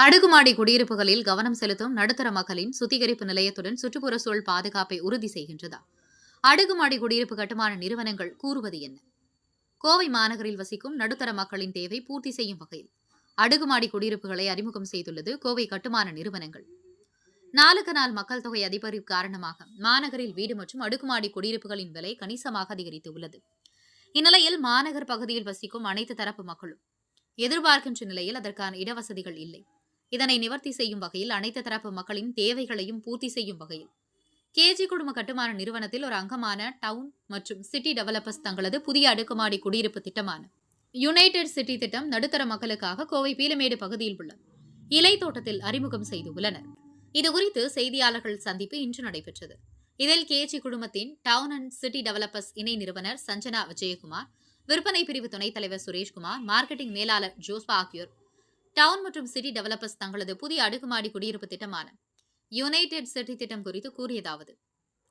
அடுக்குமாடி குடியிருப்புகளில் கவனம் செலுத்தும் நடுத்தர மக்களின் சுத்திகரிப்பு நிலையத்துடன் சுற்றுப்புற சூழல் பாதுகாப்பை உறுதி செய்கின்றதா? அடுக்குமாடி குடியிருப்பு கட்டுமான நிறுவனங்கள் கூறுவது என்ன? கோவை மாநகரில் வசிக்கும் நடுத்தர மக்களின் தேவை பூர்த்தி செய்யும் வகையில் அடுக்குமாடி குடியிருப்புகளை அறிமுகம் செய்துள்ளது கோவை கட்டுமான நிறுவனங்கள். நாளுக்கு நாள் மக்கள் தொகை அதிகரிப்பு காரணமாக மாநகரில் வீடு மற்றும் அடுக்குமாடி குடியிருப்புகளின் விலை கணிசமாக அதிகரித்துள்ளது. இந்நிலையில் மாநகர் பகுதியில் வசிக்கும் அனைத்து தரப்பு மக்களும் எதிர்பார்க்கின்ற நிலையில் அதற்கான இடவசதிகள் இல்லை. இதனை நிவர்த்தி செய்யும் வகையில் அனைத்து தரப்பு மக்களின் தேவைகளையும் பூர்த்தி செய்யும் வகையில் கேஜி குடும்ப கட்டுமான நிறுவனத்தில் ஒரு அங்கமான டவுன் மற்றும் சிட்டி டெவலப்பர்ஸ் தங்களது புதிய அடுக்குமாடி குடியிருப்பு திட்டமான யுனைடெட் சிட்டி திட்டம் நடுத்தர மக்களுக்காக கோவை பீலமேடு பகுதியில் உள்ள இலை தோட்டத்தில் அறிமுகம் செய்துள்ளனர். இதுகுறித்து செய்தியாளர்கள் சந்திப்பு இன்று நடைபெற்றது. இதில் கேஜி குழுமத்தின் டவுன் அண்ட் சிட்டி டெவலப்பர்ஸ் இணை நிறுவனர் சஞ்சனா விஜயகுமார், விற்பனை பிரிவு துணைத் தலைவர் சுரேஷ்குமார், மார்க்கெட்டிங் மேலாளர் ஜோஸ்பா ஆகியோர் டவுன் மற்றும் சிட்டி டெவலப்பர்ஸ் தங்களது புதிய அடுக்குமாடி குடியிருப்பு திட்டமான யுனைடெட் சிட்டி திட்டம் குறித்து கூறியதாவது: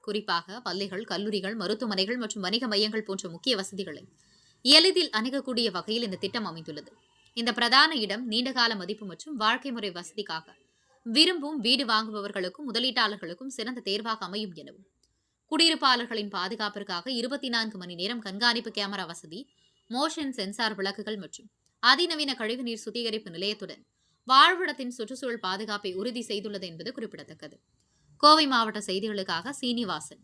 குறிப்பாக பள்ளிகள், கல்லூரிகள், மருத்துவமனைகள் மற்றும் வணிக மையங்கள் போன்ற முக்கிய வசதிகளை எளிதில் அணுகக்கூடிய வகையில் இந்த திட்டம் அமைந்துள்ளது. இந்த பிரதான இடம் நீண்டகால மதிப்பு மற்றும் வாழ்க்கை முறை வசதிக்காக விரும்பும் வீடு வாங்குபவர்களுக்கும் முதலீட்டாளர்களுக்கும் சிறந்த தேர்வாக அமையும் எனவும், குடியிருப்பாளர்களின் பாதுகாப்பிற்காக 24 மணி நேரம் கண்காணிப்பு கேமரா வசதி, மோஷன் சென்சார் விளக்குகள் மற்றும் அதிநவீன கழிவுநீர் சுத்திகரிப்பு நிலையத்துடன் வாழ்விடத்தின் சுற்றுச்சூழல் பாதுகாப்பை உறுதி செய்துள்ளது என்பது குறிப்பிடத்தக்கது. கோவை மாவட்ட செய்திகளுக்காக சீனிவாசன்.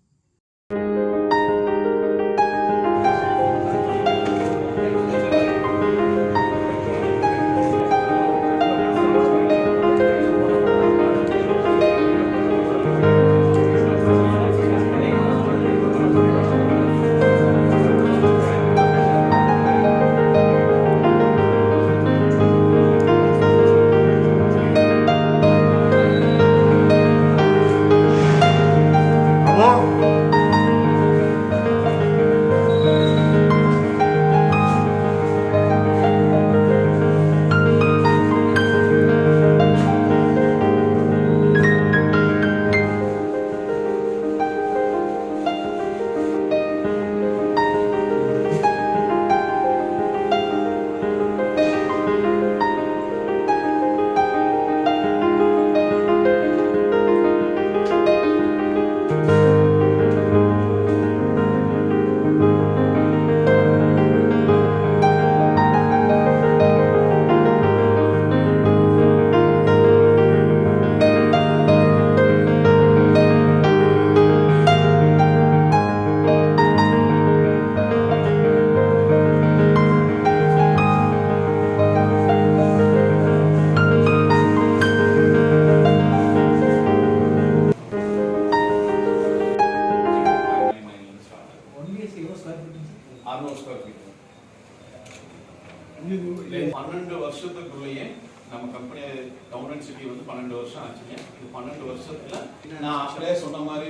வருஷத்துக்குள்ளேயே நம்ம கம்பெனி டவுன் அண்ட் சிட்டி 12 வருஷம் ஆச்சுங்க. இது 12 வருஷத்துல நான் அப்படியே சொன்ன மாதிரி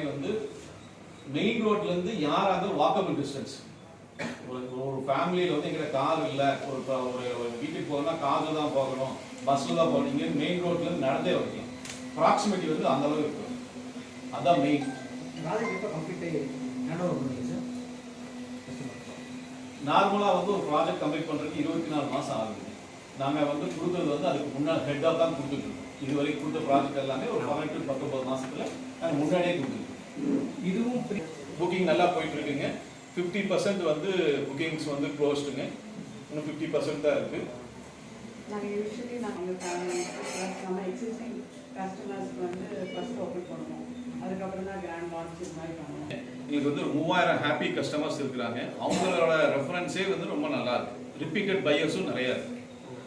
மெயின் ரோட்ல இருந்து யாராவது வாக்கபிள் டிஸ்டன்ஸ், ஒரு ஃபேமிலியில எங்கிட்ட கார் இல்ல, ஒரு வீட்டுக்கு போகணும்னா கார்ல தான் போகணும், பஸ்ல தான் போகணும், இங்க மெயின் ரோட்ல இருந்து நடந்தே வரலாம். ப்ராக்சிமிட்டி அந்த அளவு இருக்கு. அதான் மெயின். நார்மலா ஒரு ப்ராஜெக்ட் கம்ப்ளீட் பண்றதுக்கு 24 மாசம் ஆகுது. நாங்க கொடுத்தது அதுக்கு முன்னாடி ஹெட்டா தான் கொடுத்துட்டு இருக்கோம். இதுவரைக்கும் கொடுத்த ப்ராஜெக்ட் எல்லாமே ஒரு 18 to 19 மாசத்துல நாங்க முன்னாடியே கொடுத்துருக்கோம். இதுவும் புக்கிங் நல்லா போயிட்டு இருக்குங்க. 50% புக்கிங்ஸ் க்ளோஸ்டுங்க. இன்னும் 50% தான் இருக்கு. நாங்கள் யூஸ்வலி நம்ம எக்ஸிஸ்டிங் கஸ்டமர்ஸ்க்கு ஃபர்ஸ்ட் ஓப்பன் பண்ணுவோம், அதுக்கப்புறம் தான் கிராண்ட் லான்ச் இது மாதிரி பண்ணுவோம். எங்களுக்கு 3000 ஹாப்பி கஸ்டமர்ஸ் இருக்கிறாங்க. அவங்களோட ரெஃபரன்ஸே ரொம்ப நல்லா இருக்கு. ரிப்பீட்டட் பையர்ஸும் நிறைய இருக்கு.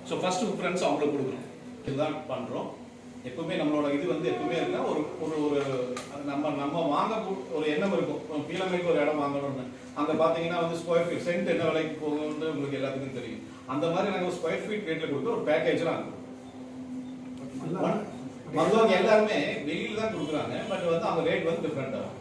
ஸோ ஃபர்ஸ்ட் ப்ரிஃபரன்ஸ் அவங்களுக்கு கொடுக்குறோம். இதுதான் பண்ணுறோம். எப்பவுமே நம்மளோட இது எப்பவுமே இருக்கா ஒரு நம்ம வாங்க ஒரு எண்ணம் இருக்கும். பீலமேடுக்கு ஒரு இடம் வாங்கணும்னு அங்கே பார்த்தீங்கன்னா ஸ்கொயர் ஃபீட் சென்ட் என்ன விலைக்கு போகும்னு உங்களுக்கு எல்லாத்துக்கும் தெரியும். அந்த மாதிரி நாங்கள் ஸ்கொயர் ஃபீட் ரேட்டில் கொடுத்து ஒரு பேக்கேஜ்லாம் இருக்கும். மற்றவங்க எல்லாருமே வெளியில தான் கொடுக்குறாங்க. பட் அவங்க ரேட் டிஃப்ரெண்ட் ஆகும்.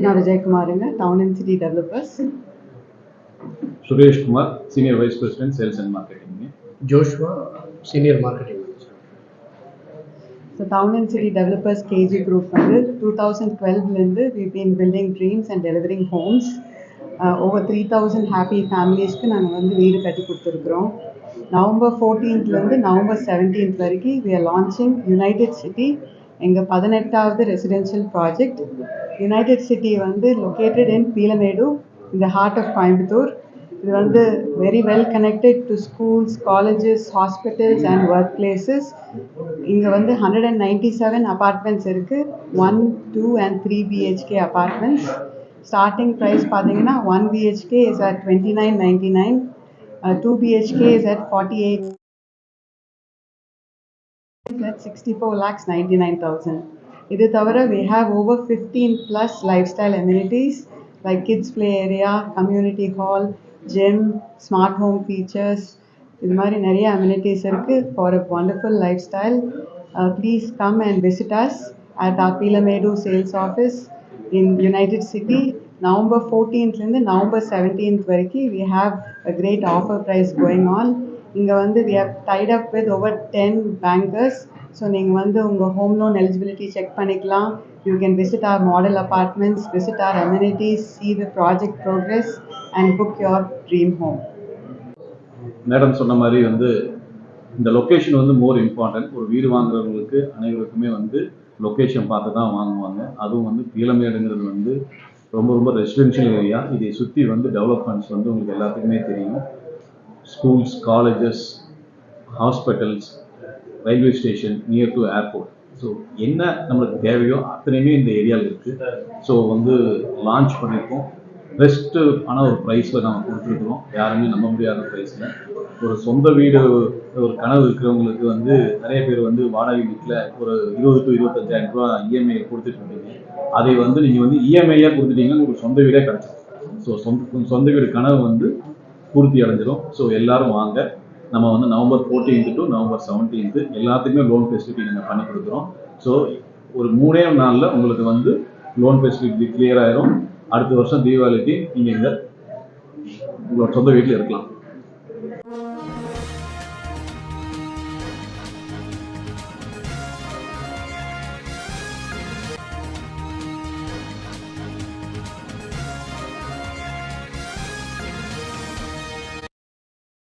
Archana Vijaykumaranga, Town and City Developers. Suresh Kumar, Senior Vice President, Sales and Marketing. Joshua, Senior Marketing Manager. So Town and City Developers KG Group வந்து 2012 we've been building dreams and delivering homes. Over 3,000 happy familiesக்கு நாங்கள் வந்து வீடு கட்டி கொடுத்துருக்குறோம். November 14th November 17th வரைக்கும் we are launching United City, எங்கள் 18வது residential project. United City வந்து located in Peelamedu, in the heart of Coimbatore. இது வந்து very well connected to schools, colleges, hospitals and workplaces. இங்கே வந்து 197 apartments இருக்குது, 1, 2 and 3 BHK apartments. Starting price பார்த்தீங்கன்னா 1 BHK is at 2999, 2 BHK is at 48, at 64,99,000. இது தவிர we have over 15 plus lifestyle amenities like kids play area, community hall, gym, smart home features. இது மாதிரி நிறைய amenities இருக்கு for a wonderful lifestyle. Please come and visit us at our Peelamedu sales office in United City. November 14th November 17th வரைக்கும் we have a great offer price going on. இங்கே வந்து we have tied up with over 10 bankers. So நீங்கள் வந்து உங்கள் home loan eligibility check பண்ணிக்கலாம். You can visit our model apartments, visit our amenities, see the project progress and book your dream home. Madam சொன்ன மாதிரி வந்து இந்த location வந்து more important. ஒரு வீடு வாங்குறவங்களுக்கு அனைவருக்குமே வந்து லொக்கேஷன் பார்த்து தான் வாங்குவாங்க. அதுவும் வந்து பீளமேடுங்கிறது வந்து ரொம்ப ரொம்ப ரெசிடென்ஷியல் ஏரியா. இதை சுற்றி வந்து டெவலப்மெண்ட்ஸ் வந்து உங்களுக்கு எல்லாத்துக்குமே தெரியும். Schools, colleges, hospitals, railway station, near to airport. So என்ன நம்மளுக்கு தேவையோ அத்தனையுமே இந்த ஏரியாவில் இருக்குது. ஸோ வந்து லான்ச் பண்ணியிருக்கோம். பெஸ்ட்டு ஆனால் ஒரு ப்ரைஸில் நாங்கள் கொடுத்துருக்குறோம். யாருமே நம்ப முடியாத ப்ரைஸில். ஒரு சொந்த வீடு ஒரு கனவு இருக்கிறவங்களுக்கு வந்து நிறைய பேர் வந்து வாடகை வீட்டில் ஒரு 20 to 25,000 ரூபா இஎம்ஐ கொடுத்துட்ருக்கீங்க. அதை வந்து நீங்கள் வந்து இஎம்ஐயாக கொடுத்துட்டீங்கன்னா உங்களுக்கு சொந்த வீடே கிடச்சிடும். ஸோ சொந்த வீடு கனவு வந்து பூர்த்தி அடைஞ்சிடும். ஸோ எல்லோரும் வாங்க. நம்ம வந்து November 14th to November 17th எல்லாத்துக்குமே லோன் ஃபெசிலிட்டி நாங்கள் பண்ணி கொடுக்குறோம். ஸோ ஒரு 3 நாளில் உங்களுக்கு வந்து லோன் ஃபெசிலிட்டி கிளியர் ஆயிரும். அடுத்த வருஷம் தீபாவளிக்கு நீங்கள் உங்களோட சொந்த வீட்டில் இருக்கலாம்.